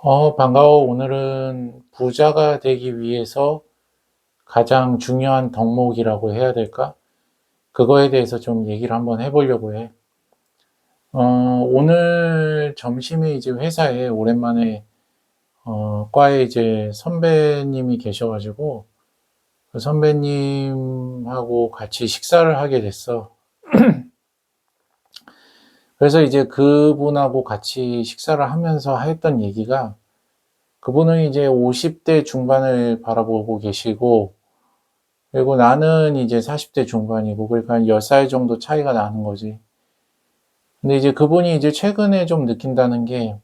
반가워. 오늘은 부자가 되기 위해서 가장 중요한 덕목이라고 해야 될까? 그거에 대해서 좀 얘기를 한번 해보려고 해. 오늘 점심에 이제 회사에 오랜만에, 과에 이제 선배님이 계셔가지고, 그 선배님하고 같이 식사를 하게 됐어. 그래서 이제 그분하고 같이 식사를 하면서 했던 얘기가, 그분은 이제 50대 중반을 바라보고 계시고, 그리고 나는 이제 40대 중반이고, 그러니까 한 10살 정도 차이가 나는 거지. 근데 이제 그분이 이제 최근에 좀 느낀다는 게,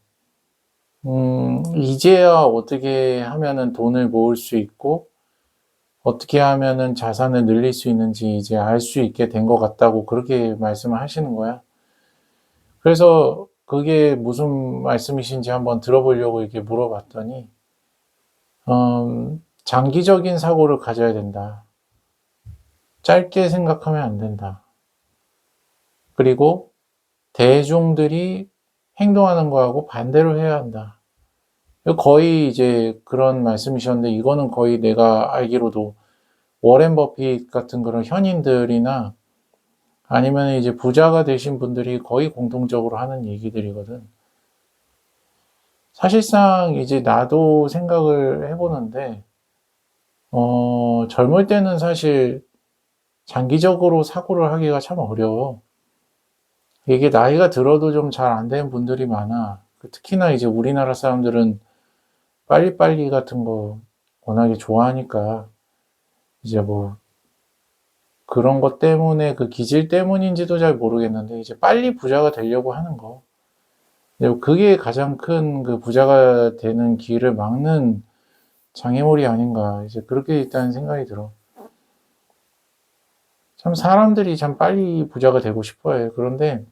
이제야 어떻게 하면은 돈을 모을 수 있고, 어떻게 하면은 자산을 늘릴 수 있는지 이제 알 수 있게 된 것 같다고 그렇게 말씀을 하시는 거야. 그래서 그게 무슨 말씀이신지 한번 들어보려고 이렇게 물어봤더니, 장기적인 사고를 가져야 된다. 짧게 생각하면 안 된다. 그리고 대중들이 행동하는 거하고 반대로 해야 한다. 거의 이제 그런 말씀이셨는데, 이거는 거의 내가 알기로도 워렌 버핏 같은 그런 현인들이나 아니면 이제 부자가 되신 분들이 거의 공통적으로 하는 얘기들이거든. 사실상 이제 나도 생각을 해보는데, 젊을 때는 사실 장기적으로 사고를 하기가 참 어려워. 이게 나이가 들어도 좀 잘 안 되는 분들이 많아. 특히나 이제 우리나라 사람들은 빨리빨리 같은 거 워낙에 좋아하니까 이제 뭐 그런 것 때문에 그 기질 때문인지도 잘 모르겠는데 이제 빨리 부자가 되려고 하는 거. 근데 그게 가장 큰 그 부자가 되는 길을 막는 장애물이 아닌가. 이제 그렇게 일단 생각이 들어. 참 사람들이 참 빨리 부자가 되고 싶어 해. 그런데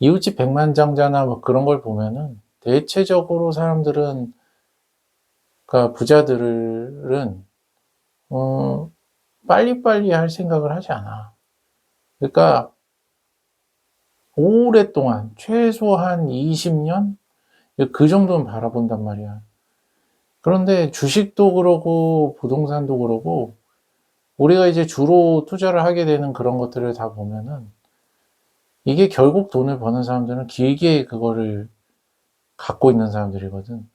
이웃집 백만장자나 뭐 그런 걸 보면은 대체적으로 사람들은, 그러니까 부자들은 어, 빨리빨리 할 생각을 하지 않아. 그러니까 오랫동안 최소한 20년 그 정도는 바라본단 말이야. 그런데 주식도 그러고 부동산도 그러고 우리가 이제 주로 투자를 하게 되는 그런 것들을 다 보면은 이게 결국 돈을 버는 사람들은 길게 그거를 갖고 있는 사람들이거든.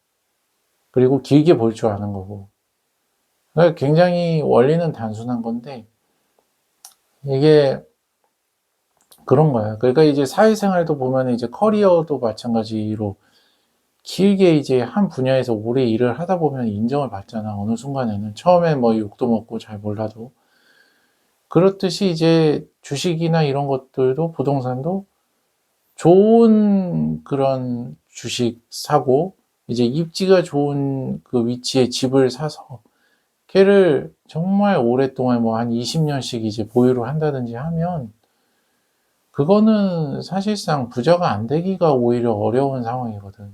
그리고 길게 볼 줄 아는 거고. 그러니까 굉장히 원리는 단순한 건데 이게 그런 거야. 그러니까 이제 사회생활도 보면 이제 커리어도 마찬가지로 길게 이제 한 분야에서 오래 일을 하다 보면 인정을 받잖아. 어느 순간에는. 처음엔 뭐 욕도 먹고 잘 몰라도. 그렇듯이 이제 주식이나 이런 것들도 부동산도 좋은 그런 주식 사고, 이제 입지가 좋은 그 위치에 집을 사서 걔를 정말 오랫동안 뭐 한 20년씩 이제 보유를 한다든지 하면 그거는 사실상 부자가 안 되기가 오히려 어려운 상황이거든.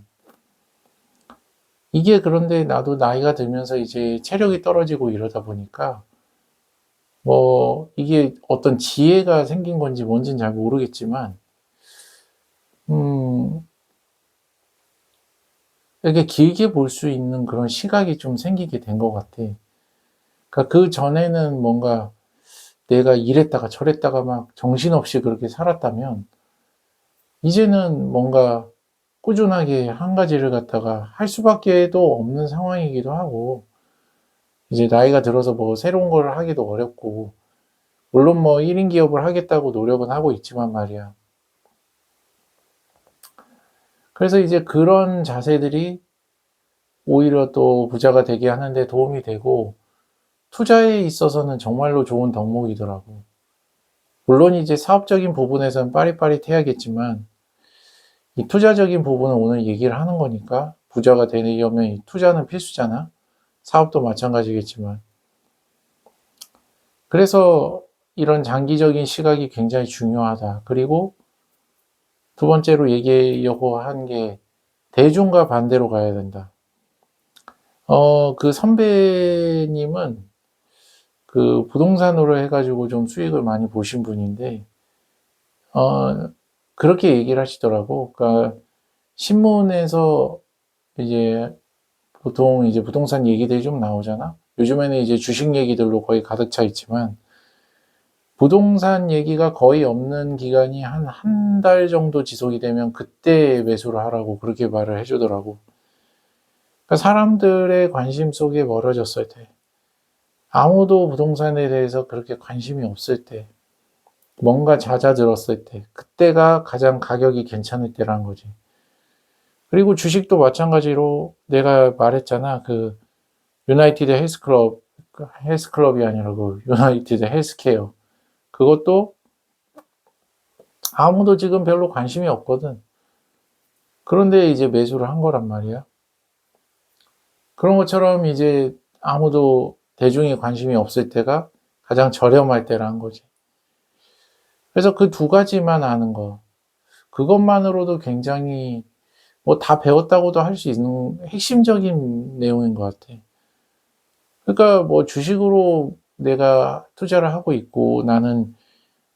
이게 그런데 나도 나이가 들면서 이제 체력이 떨어지고 이러다 보니까 뭐 이게 어떤 지혜가 생긴 건지 뭔지는 잘 모르겠지만, 음, 이렇게 길게 볼 수 있는 그런 시각이 좀 생기게 된 것 같아. 그러니까 그 전에는 뭔가 내가 이랬다가 저랬다가 막 정신없이 그렇게 살았다면, 이제는 뭔가 꾸준하게 한 가지를 갖다가 할 수밖에도 없는 상황이기도 하고, 이제 나이가 들어서 뭐 새로운 걸 하기도 어렵고, 물론 뭐 1인 기업을 하겠다고 노력은 하고 있지만 말이야. 그래서 이제 그런 자세들이 오히려 또 부자가 되게 하는데 도움이 되고, 투자에 있어서는 정말로 좋은 덕목이더라고. 물론 이제 사업적인 부분에서는 빠릿빠릿해야겠지만, 이 투자적인 부분은 오늘 얘기를 하는 거니까, 부자가 되려면 이 투자는 필수잖아. 사업도 마찬가지겠지만. 그래서 이런 장기적인 시각이 굉장히 중요하다. 그리고 두 번째로 얘기하려고 한 게 대중과 반대로 가야 된다. 그 선배님은 그 부동산으로 해가지고 좀 수익을 많이 보신 분인데, 그렇게 얘기를 하시더라고. 그러니까 신문에서 이제 보통 이제 부동산 얘기들이 좀 나오잖아. 요즘에는 이제 주식 얘기들로 거의 가득 차 있지만 부동산 얘기가 거의 없는 기간이 한 달 정도 지속이 되면 그때 매수를 하라고 그렇게 말을 해주더라고. 그러니까 사람들의 관심 속에 멀어졌을 때, 아무도 부동산에 대해서 그렇게 관심이 없을 때, 뭔가 잦아들었을 때, 그때가 가장 가격이 괜찮을 때라는 거지. 그리고 주식도 마찬가지로 내가 말했잖아. 그 유나이티드 헬스클럽, 헬스클럽이 아니라 그 유나이티드 헬스케어. 그것도 아무도 지금 별로 관심이 없거든. 그런데 이제 매수를 한 거란 말이야. 그런 것처럼 이제 아무도 대중이 관심이 없을 때가 가장 저렴할 때라는 거지. 그래서 그 두 가지만 아는 거. 그것만으로도 굉장히 뭐 다 배웠다고도 할 수 있는 핵심적인 내용인 것 같아. 그러니까 뭐 주식으로 내가 투자를 하고 있고 나는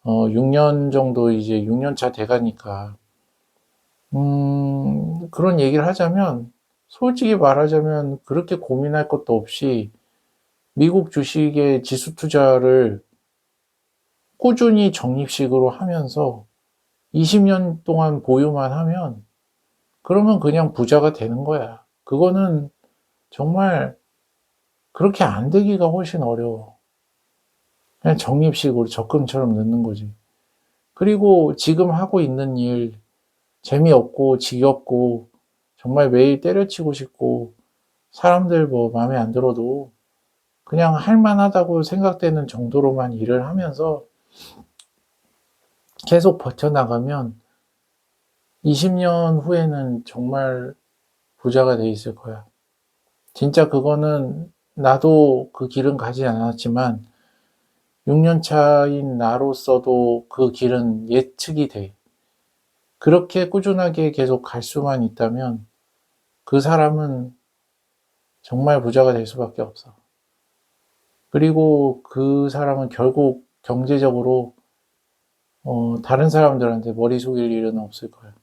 6년 정도 이제 6년 차 돼가니까 그런 얘기를 하자면 솔직히 말하자면 그렇게 고민할 것도 없이 미국 주식의 지수 투자를 꾸준히 적립식으로 하면서 20년 동안 보유만 하면 그러면 그냥 부자가 되는 거야. 그거는 정말 그렇게 안 되기가 훨씬 어려워. 그냥 적립식으로 적금처럼 넣는 거지. 그리고 지금 하고 있는 일 재미없고 지겹고 정말 매일 때려치고 싶고 사람들 뭐 마음에 안 들어도 그냥 할 만하다고 생각되는 정도로만 일을 하면서 계속 버텨나가면 20년 후에는 정말 부자가 돼 있을 거야. 진짜 그거는 나도 그 길은 가지 않았지만 6년 차인 나로서도 그 길은 예측이 돼. 그렇게 꾸준하게 계속 갈 수만 있다면 그 사람은 정말 부자가 될 수밖에 없어. 그리고 그 사람은 결국 경제적으로 다른 사람들한테 머리 숙일 일은 없을 거야.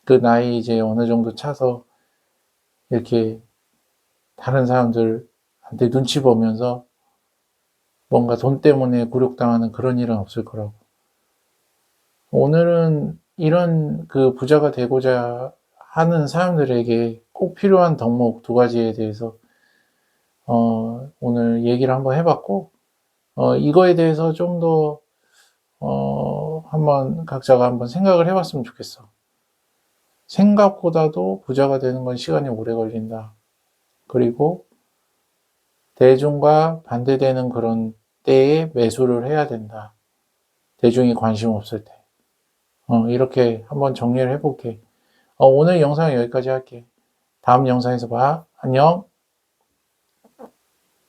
그 나이 이제 어느 정도 차서 이렇게 다른 사람들한테 눈치 보면서 뭔가 돈 때문에 굴욕당하는 그런 일은 없을 거라고. 오늘은 이런 그 부자가 되고자 하는 사람들에게 꼭 필요한 덕목 두 가지에 대해서 오늘 얘기를 한번 해봤고 이거에 대해서 좀 더 한번 각자가 한번 생각을 해봤으면 좋겠어. 생각보다도 부자가 되는 건 시간이 오래 걸린다. 그리고 대중과 반대되는 그런 때에 매수를 해야 된다. 대중이 관심 없을 때. 이렇게 한번 정리를 해볼게. 오늘 영상 여기까지 할게. 다음 영상에서 봐. 안녕.